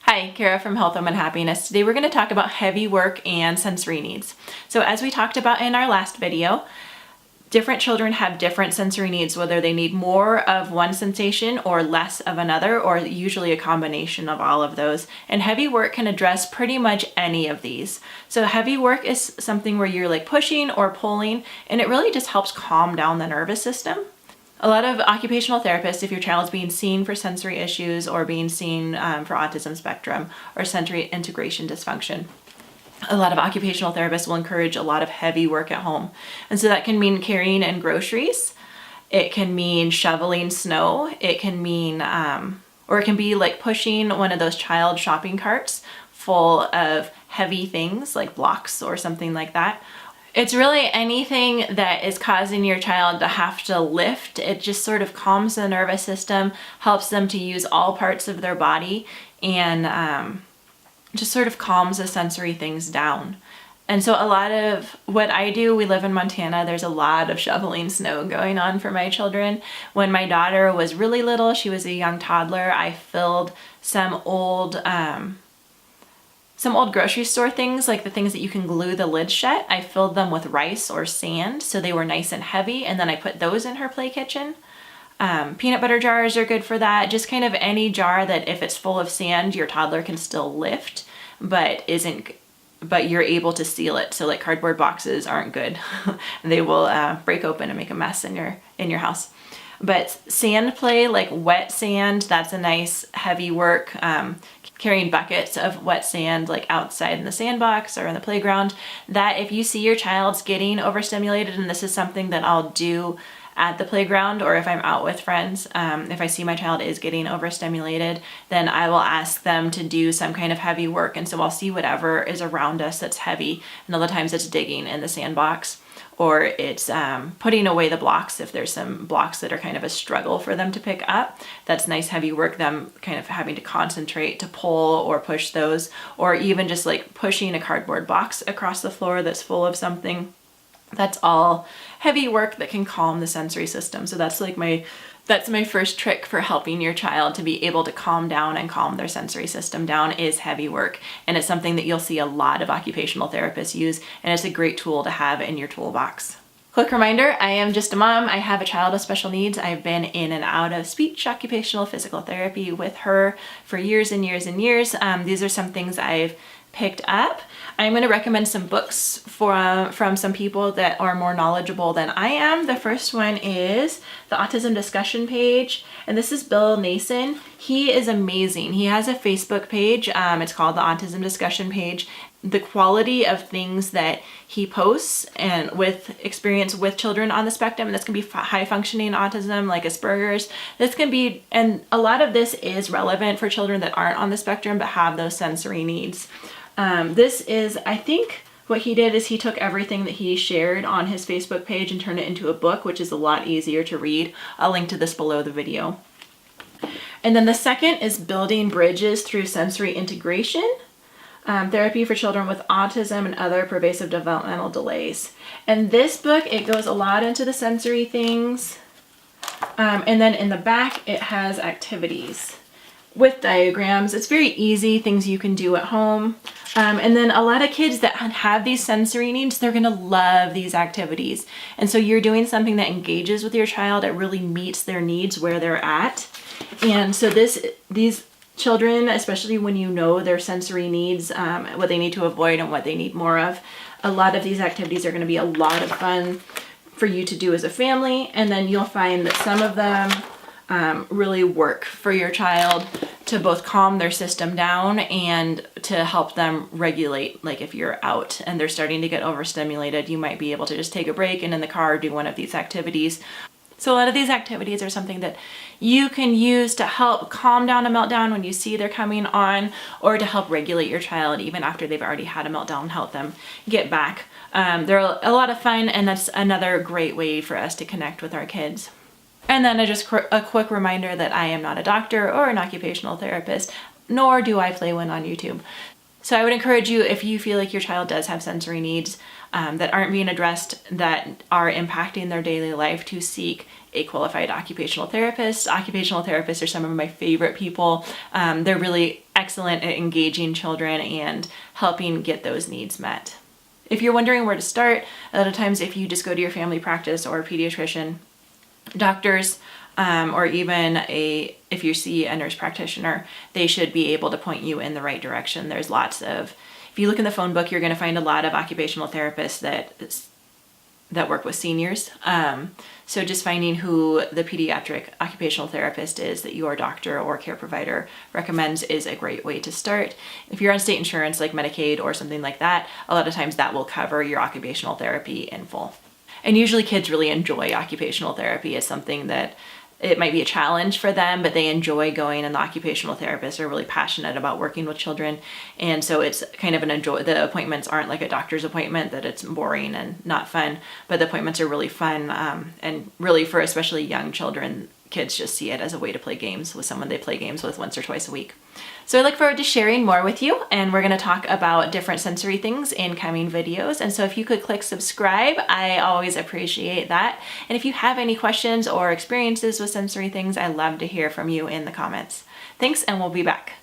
Hi, Kara from Health, Home, and Happiness. Today we're going to talk about heavy work and sensory needs. So as we talked about in our last video, different children have different sensory needs, whether they need more of one sensation or less of another, or usually a combination of all of those. And heavy work can address pretty much any of these. So heavy work is something where you're like pushing or pulling, and it really just helps calm down the nervous system. A lot of occupational therapists, if your child's being seen for sensory issues or being seen for autism spectrum or sensory integration dysfunction, a lot of occupational therapists will encourage a lot of heavy work at home. And so that can mean carrying in groceries. It can mean shoveling snow. It can mean, or it can be like pushing one of those child shopping carts full of heavy things like blocks or something like that. It's really anything that is causing your child to have to lift. It just sort of calms the nervous system, helps them to use all parts of their body, and just sort of calms the sensory things down. And so a lot of what I do, we live in Montana, there's a lot of shoveling snow going on for my children. When my daughter was really little, she was a young toddler, I filled some old grocery store things, like the things that you can glue the lid shut. I filled them with rice or sand so they were nice and heavy, and then I put those in her play kitchen. Peanut butter jars are good for that. Just kind of any jar that if it's full of sand, your toddler can still lift, but you're able to seal it. So like cardboard boxes aren't good. They will break open and make a mess in your house. But sand play, like wet sand, that's a nice heavy work. Carrying buckets of wet sand like outside in the sandbox or in the playground, that if you see your child's getting overstimulated, and this is something that I'll do at the playground or if I'm out with friends, if I see my child is getting overstimulated, then I will ask them to do some kind of heavy work. And so I'll see whatever is around us that's heavy, and other times it's digging in the sandbox, or it's putting away the blocks if there's some blocks that are kind of a struggle for them to pick up. That's nice heavy work, them kind of having to concentrate to pull or push those, or even just like pushing a cardboard box across the floor that's full of something. That's all heavy work that can calm the sensory system. So that's my first trick for helping your child to be able to calm down and calm their sensory system down is heavy work. And it's something that you'll see a lot of occupational therapists use, and it's a great tool to have in your toolbox. Quick reminder, I am just a mom. I have a child with special needs. I've been in and out of speech, occupational, physical therapy with her for years and years and years. These are some things I've picked up. I'm going to recommend some books from some people that are more knowledgeable than I am. The first one is the Autism Discussion Page, and this is Bill Nason. He is amazing. He has a Facebook page. It's called the Autism Discussion Page. The quality of things that he posts, and with experience with children on the spectrum, and this can be high functioning autism like Asperger's, this can be, and a lot of this is relevant for children that aren't on the spectrum but have those sensory needs. This is, I think what he did is he took everything that he shared on his Facebook page and turned it into a book, which is a lot easier to read. I'll link to this below the video. And then the second is Building Bridges Through Sensory Integration. Therapy for Children with Autism and Other Pervasive Developmental Delays. And this book, it goes a lot into the sensory things. And then in the back, it has activities with diagrams. It's very easy, things you can do at home. And then a lot of kids that have these sensory needs, they're gonna love these activities. And so you're doing something that engages with your child, it really meets their needs where they're at. And so these children, especially when you know their sensory needs, what they need to avoid and what they need more of, a lot of these activities are gonna be a lot of fun for you to do as a family. And then you'll find that some of them really work for your child to both calm their system down and to help them regulate. Like if you're out and they're starting to get overstimulated, you might be able to just take a break and in the car do one of these activities. So a lot of these activities are something that you can use to help calm down a meltdown when you see they're coming on, or to help regulate your child even after they've already had a meltdown, help them get back. They're a lot of fun, and that's another great way for us to connect with our kids. And then a quick reminder that I am not a doctor or an occupational therapist, nor do I play one on YouTube. So I would encourage you, if you feel like your child does have sensory needs that aren't being addressed, that are impacting their daily life, to seek a qualified occupational therapist. Occupational therapists are some of my favorite people. They're really excellent at engaging children and helping get those needs met. If you're wondering where to start, a lot of times if you just go to your family practice or a pediatrician, doctors, or even if you see a nurse practitioner, they should be able to point you in the right direction. There's lots of, if you look in the phone book, you're going to find a lot of occupational therapists that work with seniors. So just finding who the pediatric occupational therapist is that your doctor or care provider recommends is a great way to start. If you're on state insurance like Medicaid or something like that, a lot of times that will cover your occupational therapy in full. And usually kids really enjoy occupational therapy. It's something that it might be a challenge for them, but they enjoy going, and the occupational therapists are really passionate about working with children. And so it's kind of the appointments aren't like a doctor's appointment that it's boring and not fun, but the appointments are really fun. And really for especially young children, kids just see it as a way to play games with someone they play games with once or twice a week. So I look forward to sharing more with you, and we're going to talk about different sensory things in coming videos. And so if you could click subscribe, I always appreciate that. And if you have any questions or experiences with sensory things, I love to hear from you in the comments. Thanks, and we'll be back.